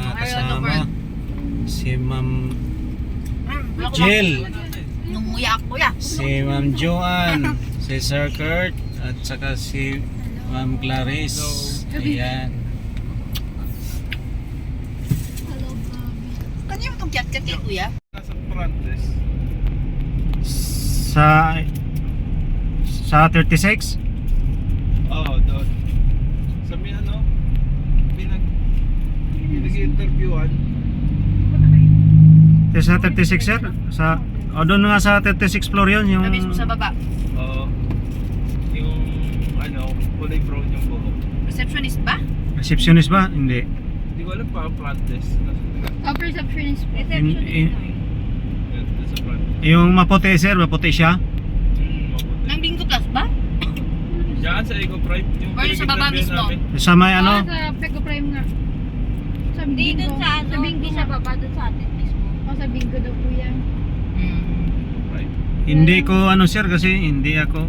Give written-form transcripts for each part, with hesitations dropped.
mga kasama. Si Ma'am Jill, Numuya ako ya. si Ma'am Joanne, si Sir Kurt, at saka si Ma'am Clarice. Ayan. Kanya mo itong kiat-kiat kay kuya? Nasa front desk. Sa 36? Oo, doon. Sa may ano, pinag-interviewan. Sa 36 sir? Doon nga sa 36 floor yun. Yung... Sa mismo sa baba. Oo. Yung ano, kulay brown yung buhok. Receptionist ba? Receptionist ba? Hindi. Hindi ko alam pa ang front desk. Upper receptionist po. Doon sa front desk. Yung maputi sir, maputi siya. Mabuti. Nang Bingo Plus ba? Diyan sa Eco Prime. Yung Or sa baba pinag-interview mismo? namin. Sa may ano? Sa Pego Prime nga. Sa Hindi Bingo. dun sa ano, Sa Bingo hindi nga. sa baba, dun sa atin mismo. O sa Bingo daw po yan. Prime. Hindi ko ano sir kasi hindi ako.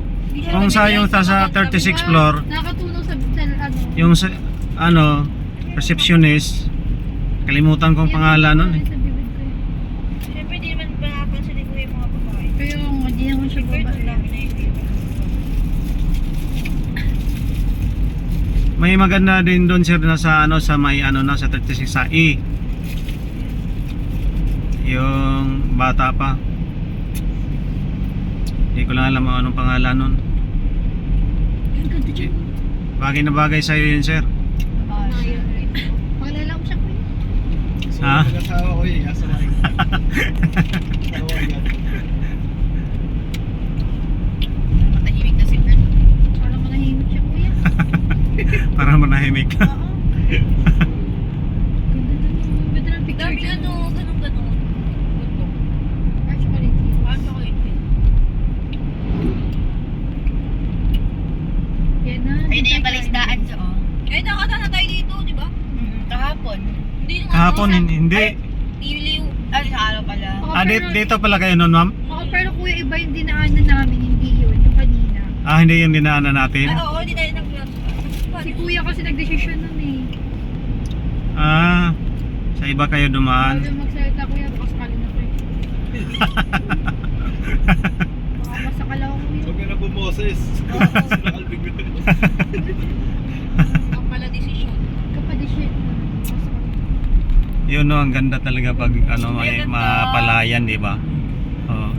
Kung sa yung sa 36 floor, Nakakatulong sa ano. yung sa ano, receptionist, kalimutan kong pangalan nun eh. Sa bibig ko yun. Siyempre, di naman pinapansin ni Kuya yung mga babae. Pero hindi naman siya Siyempre, babae. ang dami na yung iba. May maganda din doon sir na sa ano sa may ano na sa 36 sa E. Yung bata pa. Hindi ko lang alam anong pangalan nun. Ang ganda dyan. Bagay na bagay sa iyo yun sir. Pakilala ko siya kuya. Ha? Nag-asawa ko eh. Asa na rin. Matahimik na si Kurt. Parang manahimik siya kuya. Para manahimik ka. Oo. Ganda ng picture Dami dyan. ano, ganun-ganun. Gusto. Ay, chocolate. Parang chocolate. Yan na. Ayun na yung balistaan siya oh. Eh, nakata na tayo dito, di ba? Kahapon. Hindi na Kahapon ano, hindi. Iliw. Ay, sa araw pala. Dito pala kayo nun ma'am? Pero kuya, iba yung dinaanan namin. Hindi yun. Yung kanina. Hindi yung dinaanan natin. Ay, oo, hindi tayo nag-vlog. Si kuya kasi nag-decision nun eh. Sa iba kayo dumaan. Bago magsalita kuya, baka sakali na kuya. Baka masakala ko kuya. Huwag ka na bumoses. Ang pala desisyon. Kapadesyon. Yun no, ang ganda talaga pag ano may mapalayan, di ba? Oh,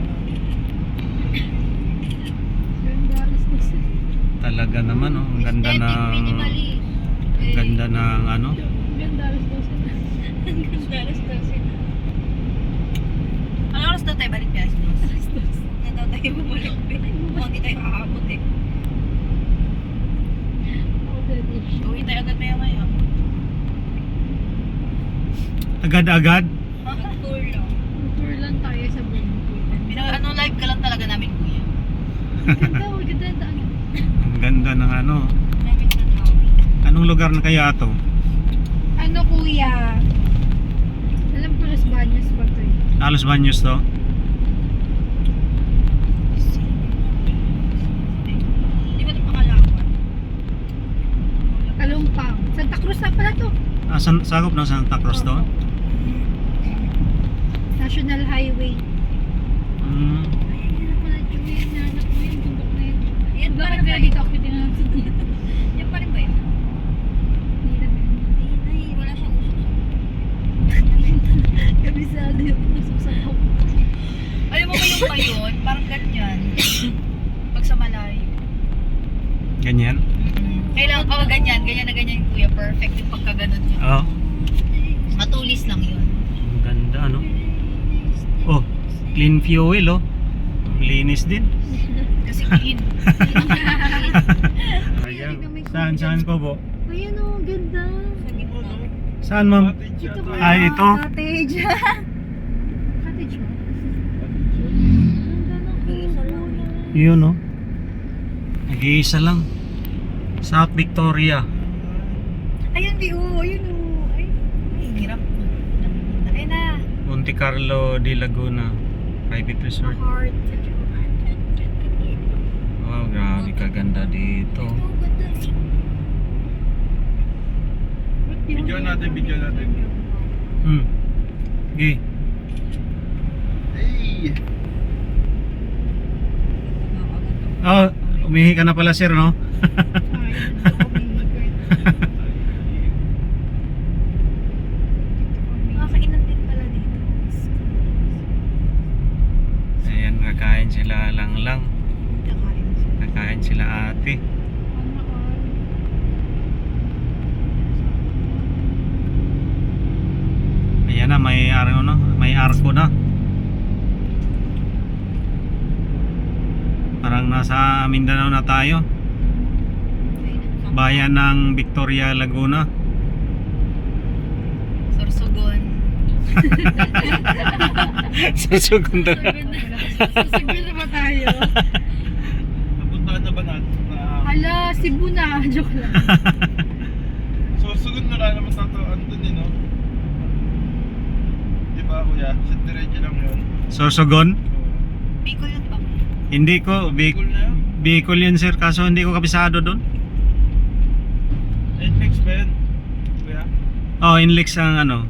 talaga naman oh, ang ganda Aesthetic, ng minimalist. ang ganda ng ano. Ganda alas 12. Ang ganda, alas 12 na. Ano oras daw tayo balik guys? Na daw tayo bumalik. Mukhang di tayo aabot eh. Uwi tayo agad maya. Agad-agad. Mag-tour lang. Tour lang tayo sa buong. Ano live ka lang talaga namin kuya. Ganda, ganda. Ang ganda ng ano. Namin na tao. Anong lugar na kaya ito? Ano kuya? Alam ko Los Baños ba ito eh? Los Baños to? Di ba ito pakalawan? Kalumpang. Santa Cruz na pala to. Sakop ng Santa Cruz to? National Highway. Mm. Ay, hindi na pala ito yun. Nanak mo yun. Bundok na yun. Yan pa Bakit rin ba kaya yun? dito ako tinanong dito? Yan pa rin ba yun? Hindi na yun. Ay, wala siyang usok. Kabisado yung nasusapaw. Alam mo ba yung payon? Parang ganyan. Pag sa malayo. Ganyan? Kailangan ka ganyan. Ganyan na ganyan kuya. Perfect yung pagkaganon niya. Oh, Matulis lang yun. ang ganda ano. Oh, clean fuel oh. Ang linis din. Kasi clean. Ayan. Saan po po? Ayan o, ganda. Sa gitna. Saan ma'am? Ito ba? Ito. Cottage. Cottage ba? Ganda ng Isa lang. Yun oh. Nag-iisa lang. South Victoria. Ayun, di o. Ayun o. Ay, hirap. Ayun na. Monte Carlo de Laguna Private Resort. Heart. Wow, grabe kaganda dito. Oh, ganda. Video natin. Okay. Hey! Oh, umihi ka na pala sir, no? Makakainan din pala dito. Ayan, kakain sila lang. Kakain siya. Kakain sila ate. Ayan na, may arko na. May arko na. Parang nasa Mindanao na tayo. Bayan ng Victoria, Laguna. Sorsogon. Susugon na. Susugun na ba tayo? Napuntahan na ba natin? Hala, Cebu na. Joke lang. So, sugun na lang naman sa to. Andun eh, no? Di ba, kuya? Sa diretso lang yun. Sorsogon? Bicol yun ba? Hindi ko, Bicol na yun. Bicol yun sir, kaso hindi ko kabisado doon. NX ba yun? Kuya? Oh, Inlex ang ano.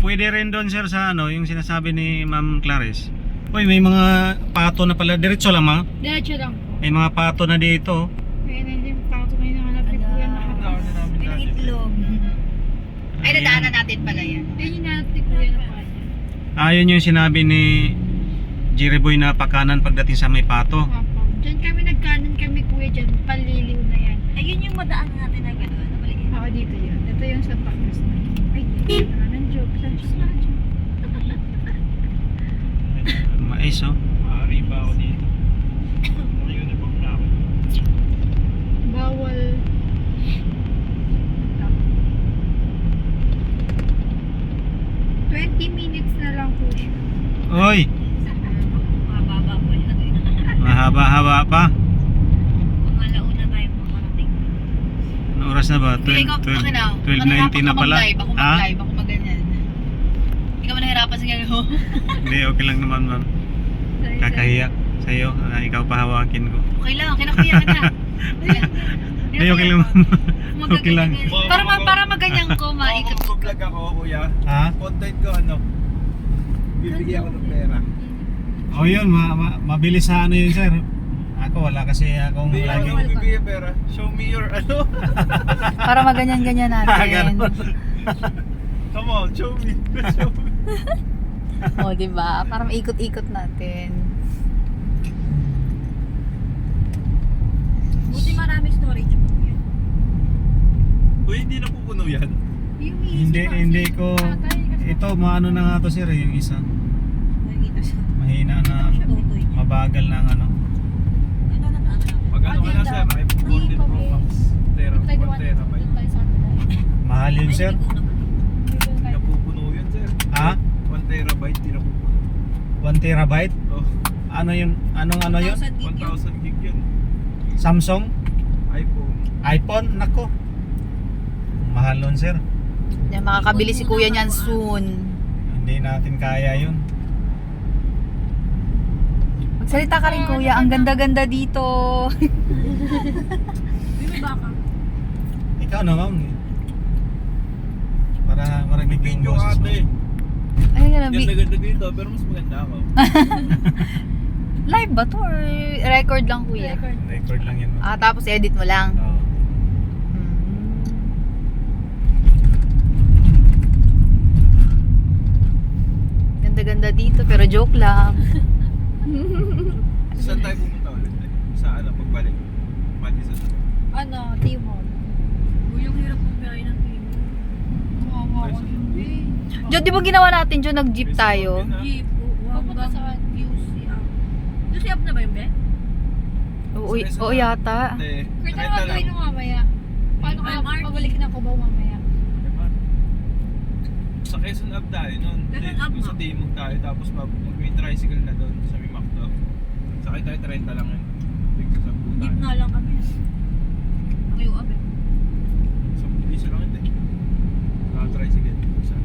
Pwede rin doon sir sa ano, yung sinasabi ni Ma'am Clarice. Uy, may mga pato na pala. Diretso lang ma. Diretso lang po. May mga pato na dito. Kaya nandiyan pato kayo nahanap ni Kuya Punta nakapas. na namin Pinang dati. itlog. Ay, nadaanan natin pala yan. Yan yung nahanap ni Kuya na pa. Ayun yung sinabi ni Jiriboy na pakanan pagdating sa may pato. Apo. Diyan kami nagkanan kami Kuya dyan. Paliliw na yan. Ayun yung madaan natin na gano'n. Na maliit. Ako dito yun. Ito yung sa Pacas na. Ay, dito na ng joke. Sa joke na joke. Mais oh. Maaari ba ako dito? Naka-uniform na ako. Bawal. 20 minutes na lang po siya. Oy, Mababa pa yun. mahaba-haba pa. Mga launa tayo makarating. Ano oras na ba? Hindi, ikaw, akin na. 12:19 na pala. Mag-live, ako Ha? mag-live, ako mag-ganyan. Hindi ka ba nahirapan sa gagawin? Hindi, okay lang naman ma'am. Kakahiya sa'yo. Ikaw pahawakin ko. Okay lang, kinakuya ka na. Hindi, okay lang ma'am. Okay lang. Para maganyan ko, maikot. Mag-vlog ako, kuya. Ha? Content ko ano? Bibigyan ako ng pera. Oh yun, mabilis sa ano yun sir. Ako wala kasi akong Hindi lagi. ako bibigyan pera. Show me your ano. Para maganyan-ganyan natin. Ganun. Come on, show me. Show me. O, diba? Para maikot-ikot natin. Buti maraming storage mo yan. Uy, hindi napupuno yan. Hindi ko ito maano na nga to sir yung isa. Nakikita siya. Mahina na Tutoy niya. mabagal na ano. Ano na ano? Mag ano ka na sir? May 14 Pro Max. 1 terabyte. Mahal yun sir. Hindi napupuno yun sir. Ha? 1 terabyte, hindi napupuno. 1 terabyte? Oh, Ano yun? Anong ano yun? 1,000 gig yun. 1,000 gig yun. Samsung? iPhone. iPhone? Nako. Mahal nun sir. Yan, makakabili si kuya niyan soon. Hindi natin kaya yun. Magsalita ka rin kuya, ang ganda-ganda dito. May baka. Ikaw na ma'am. Para marinig yung Video boses mo. ate. Ay, Ganda-ganda dito, pero mas maganda ako. live ba to or record lang kuya? Record lang yun. Ah, tapos edit mo lang. Oo. Ganda-ganda dito, pero joke lang. Saan tayo pumunta ulit eh? Sa ano, pagbalik? Madison. Ano, Timor. Uy, yung hirap mong biyahe ng Timor. Diyo, di ba ginawa natin dyan, nag-jeep tayo? Jeep, Pupunta hanggang saan? UCF. UCF na ba yun, be? Oo yata. Ate, Kaya renta ano gagawin lang. mo mamaya? Paano ka MRT. pabalik ng Cubao mamaya? Sa Quezon Ave tayo nun. Quezon Ave Sa nga. Timog tayo, tapos may tricycle na doon sa may Macdo. Sakay tayo 30 lang yun. Bigla sa puta. Jeep nga lang kami. Naka-UAB eh. Sa isa lang yun eh. Naka-tricycle. Isa.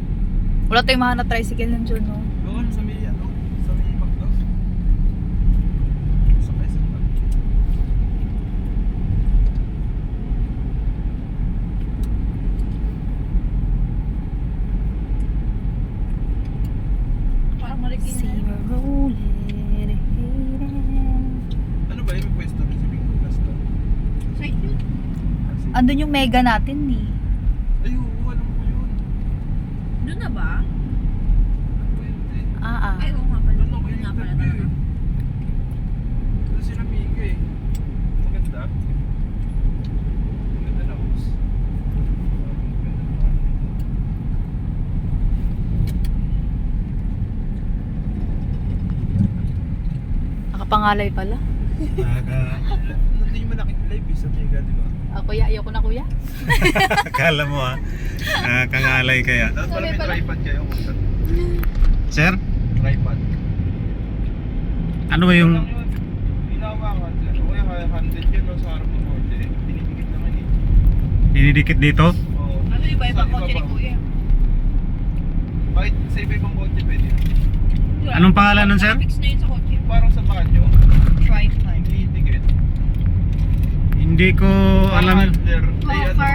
Wala tayong mahanap tricycle nun dyan, no? Doon sa may ano, sa may Macdo. Sa Quezon Ave. Andun yung mega natin eh. Ay, oo, alam ko yun. Doon na ba? Pwede. Ay, oo nga pala. Doon ako Doon nga pala interview talaga. eh. Doon sila Mika eh. Maganda. Maganda na boss. Maganda na ako dito. Nakapangalay pala. Hindi mo nakikilive eh sa Mega, di ba? Kuya, ayoko na kuya. Akala mo ha. Kangalay kaya. Dapat pala may pala. tripod kayo. Sir, Tripod. ano ba yung... Lang yun. Hinawakan sir. O kaya handed yun no, sa harap ng kotse. Dinidikit naman eh. Dinidikit dito? Oo. Ano yung iba Sa kotse ni ibabaw. Kuya? Kahit sa iba-ibang kotse pwede yun. Anong pangalan nun, sir? Fix na yun sa kotse. Parang sa banyo, Tripod. hindi dikit. Hindi ko alam. Handler. Ay, ano, Car,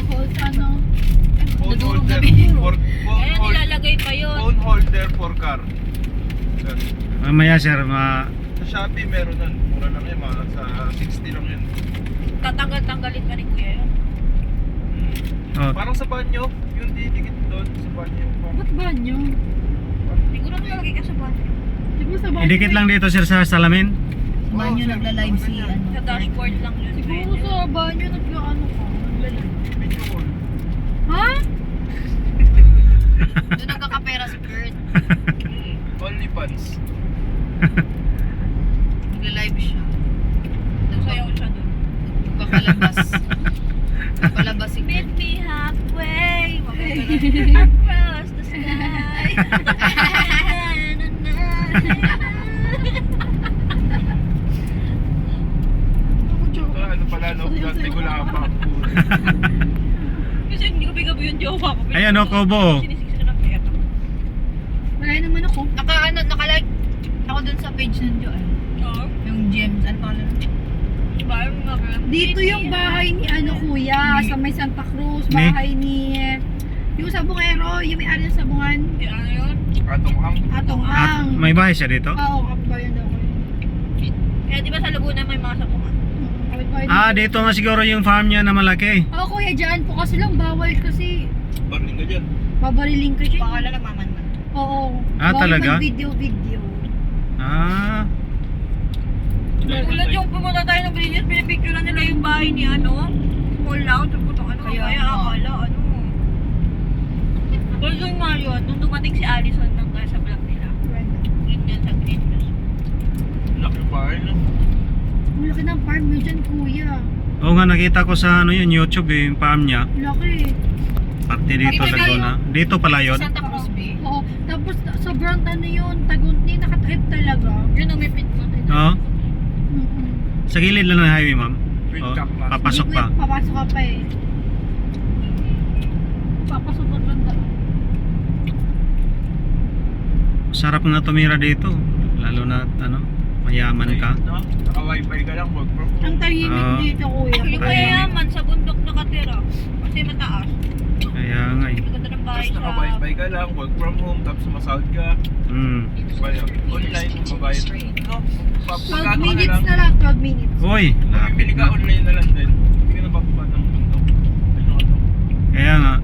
hold, phone Nadurog holder na rin. for phone Kaya holder. nilalagay pa yun. Phone holder for car. Sir. Mamaya sir, Sa Shopee meron nun. Mura lang yun, mga sa 60 lang yun. Tatanggal-tanggalin pa ni Kuya yun. oh, Parang sa banyo, yung didikit doon sa banyo. Ba't banyo? Siguro nalalagay ka sa banyo. Di ba sa banyo? idikit lang dito sir sa salamin. Banyo sir, nagla-live si ganyan. ano. Sa dashboard lang yun. Siguro sa banyo nagkaano ka. Video call. Ha? Doon nagkakapera si Kurt. Only fans. Nagla-live siya. Nagsayaw siya doon. Nagpapalabas. Nagpapalabas si Meet Kurt. me halfway. Across the sky. Ano pala, no? Dati ko lang ang Kasi hindi ko bigabi yung jowa ko. Ay, ano, Kobo? Sinisik ka ng pera. Wala naman ako. Naka-like ako dun sa page ng Joel. Oo. Yung gems, ano pangalan? Diba? Yung mga Dito yung bahay ni kuya, sa may Santa Cruz, Ni? bahay ni yung sabungero, yung may-ari ng sabungan, Ano yun? Atong ang. Atong At Ang. may bahay siya dito? Oo, kapabayan daw ko. Kaya di ba sa Laguna may mga sapungan? Ah, dito nga siguro yung farm niya na malaki. Oo kuya, dyan po kasi lang bawal kasi Barling ka dyan. babariling ka dyan. Pangalan ng maman mo. Oo. Ah, bawal talaga? mag-video. Ah, Ulat yung pumunta tayo ng Brilliant, pinipicture na nila yung bahay ni ano, small lounge, sabi ko ano, Kaya kaya nga. akala, ano. Pero yung nga yun, nung dumating si Allison ng sa vlog nila, yun yan sa Green Hills. Laki yung bahay no? Ang laki ng farm mo dyan kuya. oo nga nakita ko sa ano yun, YouTube yung farm niya. Laki. Parte dito, Bakit Laguna. Dito pala yun. Santa Cruz Bay. Oo. Tapos sobrang ano yun, tagunti, nakatrip talaga. Yun ang may pit ko. Oo. Mm-mm. Sa gilid lang ng highway, ma'am. With Oo, jack mask. papasok Hindi pa. ko papasok ka pa eh. Papasok ka banda. Sarap nga tumira dito. Lalo na ano, mayaman ka. No? Naka-wifi ka lang, work from home. Ang tahimik Oo. dito kuya. Yung mayayaman sa bundok nakatira, kasi mataas. Kaya nga eh. Maganda ng bahay Tapos sa... naka-wifi ka lang, work from home, tapos sumasahod ka. Mm. Kaya online, mabayad. No? 12 Pagkano ka minutes na na lang, 12 minutes. Uy, lapit Bibili ka na. online na lang din. Hindi ka na bababa ng bundok. Ano? Kaya nga,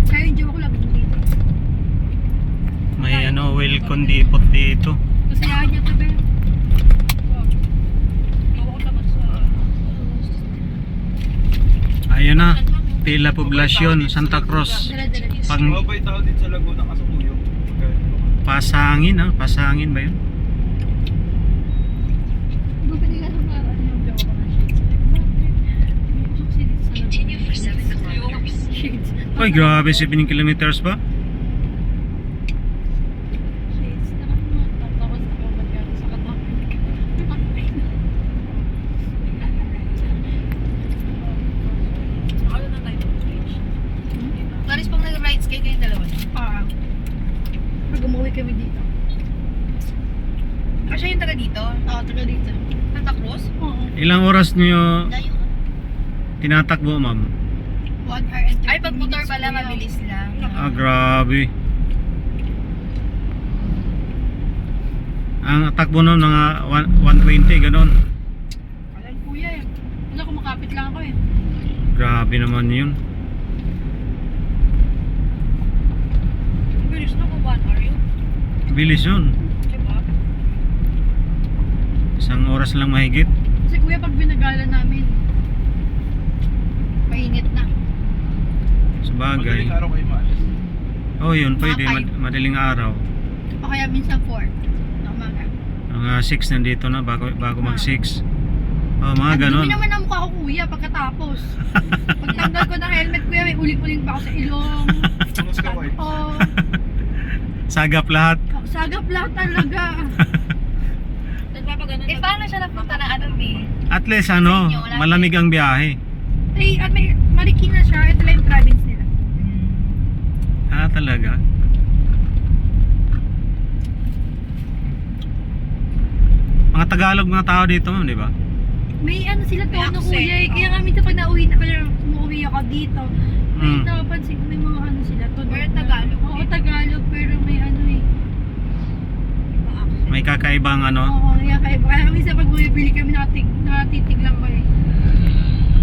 Kaya yung joke lang dito. may ano, welcome depot dito. Kasayahan niya to, Ben. Gawa ko naman sa... Ayun na, Pila Poblacion, Santa Cruz. Dala-dala dito. Pang Mabay tao din sa Laguna kasi Uyong. pasangin ah, pasangin ba yun? Bumili ka sa mga ano yung joke ko na shades. Uy, grabe 7 kilometers ba? Shades na kami. Tapos ako magkano sa katapin. Ano na tayo? Clarice, pang nag-rides kayo kayong dalawa niyo. Pag umuwi kami dito. Ah, siya yung taga dito? Oo, taga dito. Santa Cruz? Oo. Ilang oras niyo Layo. tinatakbo, ma'am? 1 hour and 30 Ay, pag motor minutes pala, kuya. mabilis lang. Ah, grabe. Ang takbo nun mga 120, ganon. Alam kuya eh. Wala, kumakapit lang ako eh. Grabe naman yun. Bilis na kung 1 hour yun. Bilis yun. Diba? Isang oras lang mahigit. Kasi kuya, pag binagala namin, mainit na. Sabagay. Madaling araw kayo maalis. Oh, yun, pwede. Mga 5. Madaling araw. O kaya minsan 4 na umaga. Mga 6 nandito na bago mag 6. Oh, mga Ang ganon. dumi naman ang mukha ko kuya pagkatapos. Pagtanggal ko ng helmet kuya, may uling-uling pa ako sa ilong. Tunos ka, wife. Oh, Sagap lahat. sagap lahat talaga. Nagpapagano Eh, paano siya napunta na ano, B? At least ano, malamig ang biyahe. Ay, at may Marikina siya. Ito lang yung province nila. Ah, talaga? Mga Tagalog mga tao dito, ma'am, di ba? May ano sila May tono accent, kuya. Eh. oh. Kaya nga minsan pag nauwi na kaya umuwi ako dito. May Mm. napansin ko may mga ano sila tono. Pero Tagalog Oo, din. Tagalog pero may ano eh. May kakaibang ano. Oo, kaya kaya minsan pag bumibili kami nakatitig lang ko eh.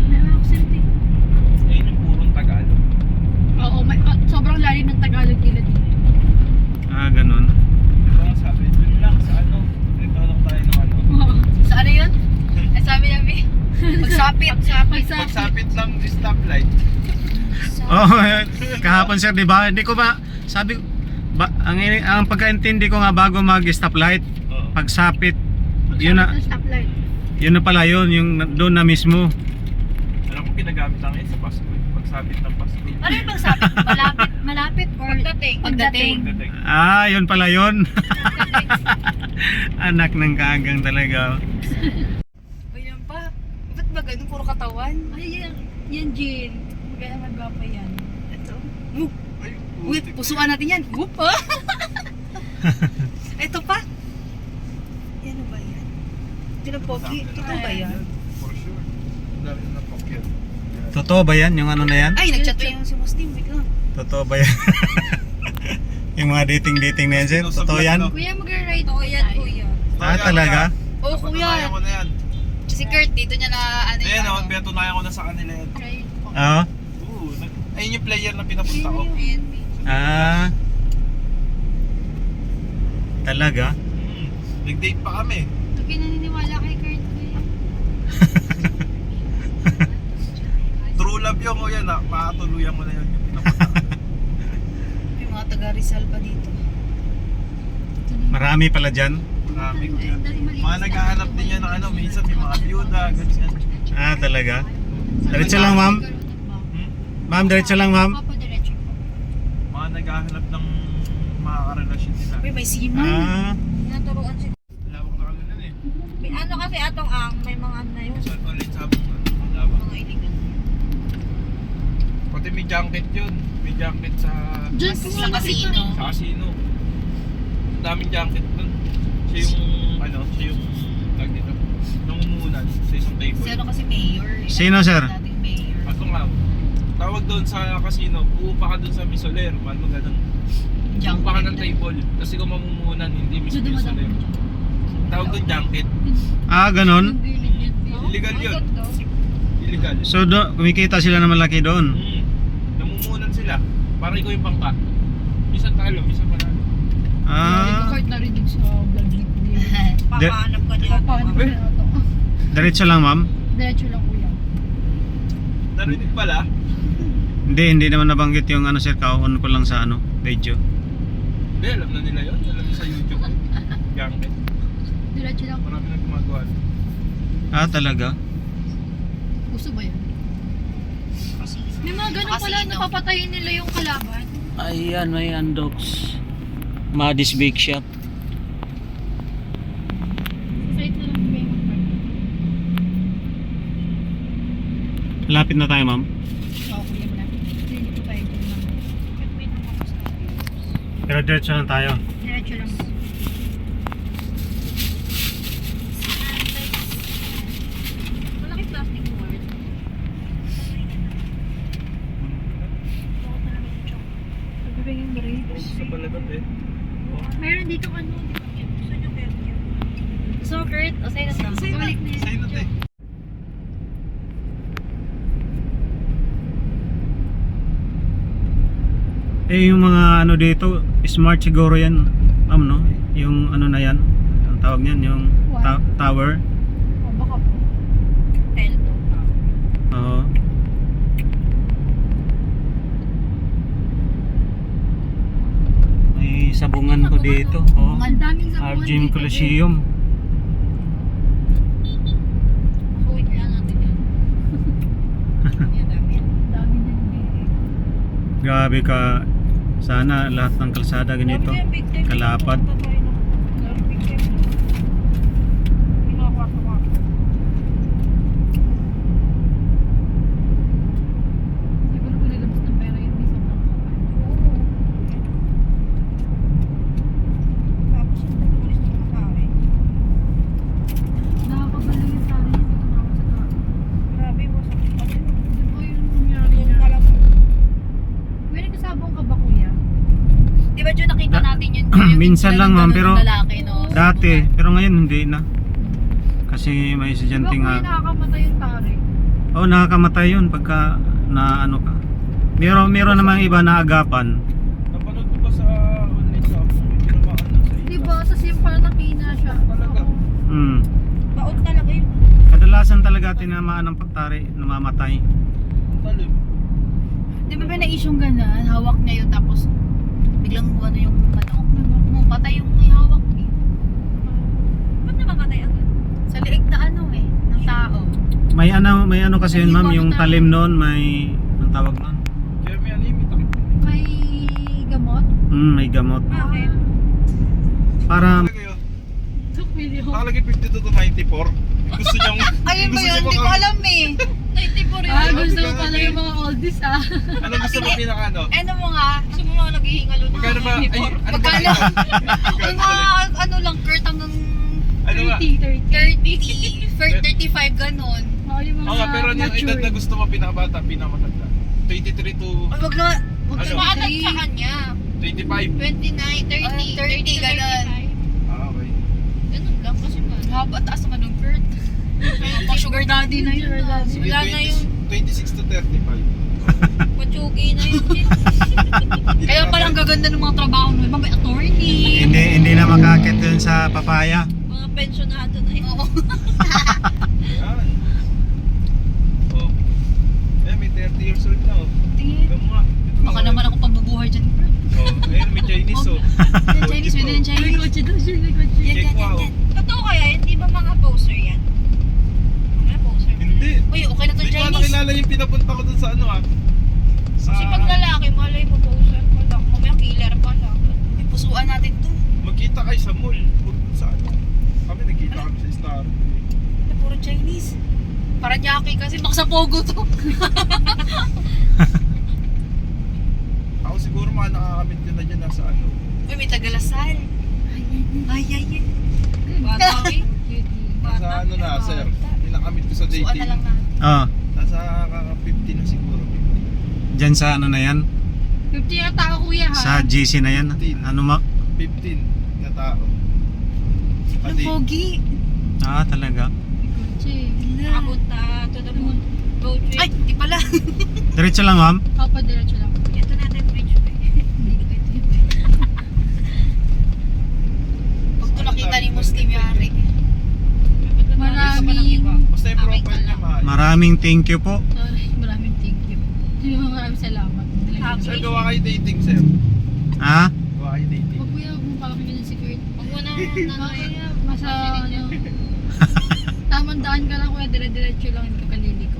May accent eh. Ayun yung purong Tagalog. Oo, sobrang lalim ng Tagalog nila dito. Ah, ganun. Ito ang sabi, dun lang sa ano. Dito lang tayo ng ano. Oo. Sa ano yun? Ay, sabi niya, B. Pagsapit. Pagsapit lang yung stoplight. Oh, kahapon sir, di ba? Hindi ko ba sabi ang pagkaintindi ko nga bago mag-stoplight, Oo. pagsapit, yun na, Ng stoplight. yun na pala yun, yung doon na mismo. Alam ko ginagamit lang yun sa Pasko. Pagsabit ng Pasko. Ano yung pagsapit? Malapit or Pagdating. pagdating? Pagdating. Ah, yun pala yun. Anak ng kagang talaga. Ayan pa. Ba't ba ganun? Puro katawan? Ay, yan Jill. Maganda magwapa yan. Ito. Ay, Uy, pusuan natin yan. Whoop, ah. Ito pa. Yan ba yan? Ito na pogi. Ito ba yan? For sure. Ang dami na pocket. Totoo ba yan? Yung ano na yan? Ay, nag-chat pa yung si Muslim. Wait lang. Totoo ba yan? Yung mga dating na yan sir? Totoo yan? Kuya, mag-ride Ito yan, kuya. Ah, talaga? Oo, Napatunayan kuya. ko na yan. Si Kurt, dito niya na ano Ayan, yung oh, pinatunayan ko na sa kanila yan. Ride. Oo. Oo, ayun yung player na pinapunta ko. Ayan, B. Ah, talaga? Nag-date pa kami. Ito pinaniniwala kay Kurt kuya. True love yun, kuya, na makatuluyan mo na yun yung pinapunta ko. May mga taga Rizal pa dito. Marami pala dyan? Marami, kuya. Dahil malinis Mga na naghahanap ako. din yan ng ano, minsan may mga byuda, ganyan. Ah, talaga? Diretso lang ma'am? Hmm? Ma'am, diretso lang ma'am? Opo, diretso po. Mga naghahanap ng mga karelasyon nila. Uy, may sima. Ah, Naturuan si... Lawak na kami nun eh. May ano kasi atong ang, may mga ano na yun. So, ulit sabong lawak. Mga iligan. Pati may junket yun. May junket sa Diyan po Sa casino. sa casino. Ang daming junket dun. Siya yung, ano, siya yung tag dito. Nangumunan sa isang table. Si ano kasi mayor. Sino, sir? Dating mayor. Ako nga, tawag doon sa casino, uupa ka doon sa Misoler, paano ganun? Uupa ka ng table, kasi kung mamumunan, hindi mismo Misoler. Tawag doon junket. ah, ganon? Illegal yun. Illegal. So, kumikita sila na malaki doon? Namumunan sila. Para ikaw yung bangka. Minsan talo, minsan manalo. Ah, Kurt narinig sa vlog ni kuya. Papahanap ka niya. Paano ba na ito? diretso lang ma'am? Diretso lang kuya. Narinig pala. Hindi naman nabanggit yung ano sir, ka-on ko lang sa ano, video. Hindi, alam na nila yun. Alam na sa YouTube. Junket. Diretso lang. Marami na gumagawa. Ah, talaga? Puso ba yan? May mga ganun pala Casino. napapatayin nila yung kalaban. Ayan, may undogs. Madis Bake Shop. Site na lang kayo mag-park. Lapit na tayo ma'am. Oo, kuya mo na. Hindi ko tayo dyan lang. Pero diretso lang tayo. Diretso lang. Malaki plastic word. Sabi yung grapes. Sa balagat eh. Meron dito ano. Gusto nyo meron yun. So, Kurt, o sa'yo na to. Balik na Sa'yo yun. na to eh. Eh yung mga ano dito, smart siguro yan, ma'am, no? Yung ano na yan, ang tawag niyan, yung tower. O, baka po. Telco. Oo. May sabungan ko dito. Oh. Ang daming sabungan Argym dito. Coliseum. Kuwit lang natin yan. Yan, dami yan. Dami din dito. Grabe ka. Sana lahat ng kalsada ganito. Dami yan, big time. Kalapad. Punta tayo na. Dami big time. Pinakakwarto-kwarto. Siguro kung nilabas ng pera yun, may sobrang kapal. Tapos yung pagkakulis ng mga tao eh. Nakakabalo yung sari niya, dito na ako sa tao. Grabe, wasak pa din. Di ba yung nangyari Doon niya? ka lang. May nagkasabong ka ba, kuya? Di ba Diyo nakita natin yun? Minsan lang, ma'am, pero lalaki, no? dati, pero ngayon hindi na. Kasi may Di ba, estudyante kuya, nga. nakakamatay yung tari? Oh, nakakamatay yun pagka na ano ka. Meron namang iba na agapan. Napanood ko ba sa online shop? May tinamaan na sa Di ba? Sa parang nakina siya. Talaga? Oo. Hmm. Baon talaga yun. Kadalasan talaga tinamaan ng pagtari, namamatay. Ang talim. Di ba may na-issue'ng gano'n? Hawak niya yun tapos biglang ano yung patay yung may hawak eh. Ba't namamatay agad? Sa liig na ano eh, ng tao. May ano kasi yun, ma'am, yung talim noon, may ang tawag noon. Kaya may alimit ako. May gamot? May gamot. Bakit? Para Talaga yun. 2 million. Nakalagay 52 to 94. Gusto niyang... Ayun ba gusto yun? niya Hindi ko maka- alam eh. 94 yun. Ah, gusto Grabe. ko pala yung mga oldies ah. Ano gusto mo pinaka ano? Ano mo nga? Gusto mo mga naghihingalo na. Magkano ba? Ay, ano ba? Magkano? Magkano Ang ba? mga ano lang, Kurt hanggang Ano ba? 30. 35 ganon. Oo, yung mga Oo nga, pero ano yung edad na matured. gusto mo pinakabata, pinakamatanda? 23 to Ay, wag na. Wag Ano? na maatat sa kanya. 25. 29, 30, 30 ganon. Ah, okay. Ganun lang kasi man. Haba taas naman ng Kurt. Pang sugar daddy na yun. Sugar daddy. Sige, Wala na yung 26 to 35. pachugi na yun. Kaya palang gaganda ng mga trabaho mo. Iba may attorney. hindi na makakit yun sa papaya. Mga pensionado na yun. Oo. Yan. Oh. Eh, may 30 years old na oh. Tingin. Tignan mo nga. Ito Baka na, naman ako pambubuhay dyan. Oh, ayun, may Chinese oh. Chinese, Kotse pwede po. ng Chinese. Kotse daw siya, may kotse. Yan, Cake yan, wow. yan. Totoo kaya, hindi ba mga poser yan? Mga poser. Hindi. Uy, okay na to Hindi ko Chinese. nakilala yung pinapunta ko dun sa ano ah. Sa... Kasi pag lalaki, malay mo poser. Wala, mamaya killer pala. Ipusuan natin to. Magkita kayo sa mall. Huwag sa ano. Kami nagkita kami sa Star. Ano, puro Chinese. Paranaque kasi, baka sa Pogo to. Ako siguro mga nakakamit ko na dyan nasa ano. Uy, may tagalasal. Ay, ay, ay. Bata eh. Nasa ano na sir. Pinakamit ko sa Pusuan dating. na lang natin. Oh, Nasa 50 na siguro. 50. diyan sa ano na yan, 50 na tao kuya ha. sa GC na yan. Ano 15 na tao. Ang Adi. pogi. talaga. May kotse. Nakapunta to the moon. Road trip. Ay, di pala. Diretso lang, ma'am. Papa, diretso lang. Ito natin bridge ko eh. Pag ito nakita ni Muslim yari. Maraming, Basta yung profile niya maayos. Maraming thank you po. sorry, maraming thank you. Maraming salamat. Sir, gawa kayo dating sir. Ha? Gawa kayo dating. Huwag kuya, kung pakakinggan ng security. Huwag mo na Kaya, masa, ano, tamang daan ka lang kuya, dire-diretso lang, hindi ka kaliliko.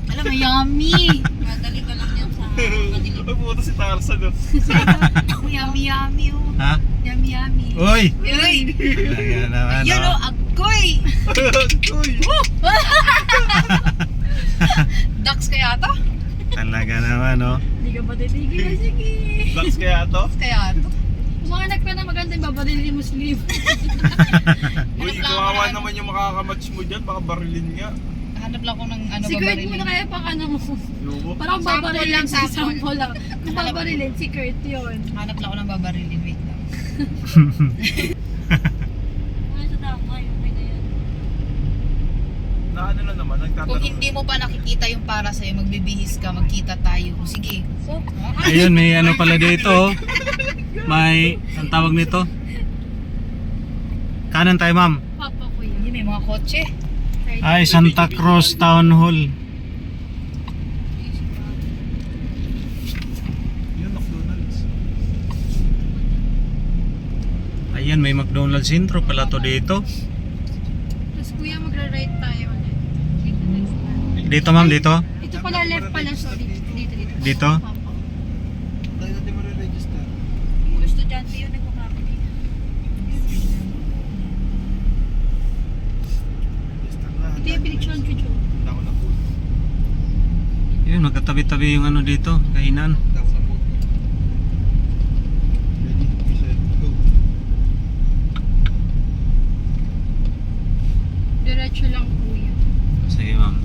Alam mo, yummy! Madali ka lang yan sa madilim. Ay, pumunta si Tarzan oh. Yummy, yummy oh. Ha? Yummy, yummy. Uy! Uy! Talaga naman, Ayun oh. oh, agoy! Uy! Ducks kaya to? Talaga naman, oh. Hindi ka ba titigil? Sige. Lax kaya to? Kaya to? Umanganak ka na maganda yung babarilin ni Muslim. Uy, kawawa naman yung makakamatch mo dyan. Baka barilin nga. Hanap lang ko ng ano Si Kurt muna kaya pa ka na mo. Yubo. Parang Sample babarilin lang, si sample. sample lang. Kung babarilin si Kurt yun. Hanap lang ko ng babarilin. Wait lang. Ano sa damay? Okay na yan. na ano lang naman, nagtatanong. Kung hindi mo pa nakikita yung para sa'yo, magbibihis ka, magkita tayo. Sige. Ayun, may ano pala dito. Oh. May, ang tawag nito? Kanan tayo, ma'am. Papa kuya. Hindi, may mga kotse. Ay, Santa Cruz Town Hall. Yun, McDonald's. Ayan, may McDonald's intro pala to dito. Tapos kuya, magra-right tayo ulit. Dito, ma'am, dito. Ito pala left pala, sorry. Dito. Dito? Papa. Tayo natin mo re-register. Yung estudyante yun, nagpapakamit. Register na. Ito yung pinicturean ko, Joe. Hindi ako na po. Yun, magkatabi-tabi yung ano dito, kainan. Hindi ako na po. Ready, set, go. Diretso lang kuya. Sige, ma'am.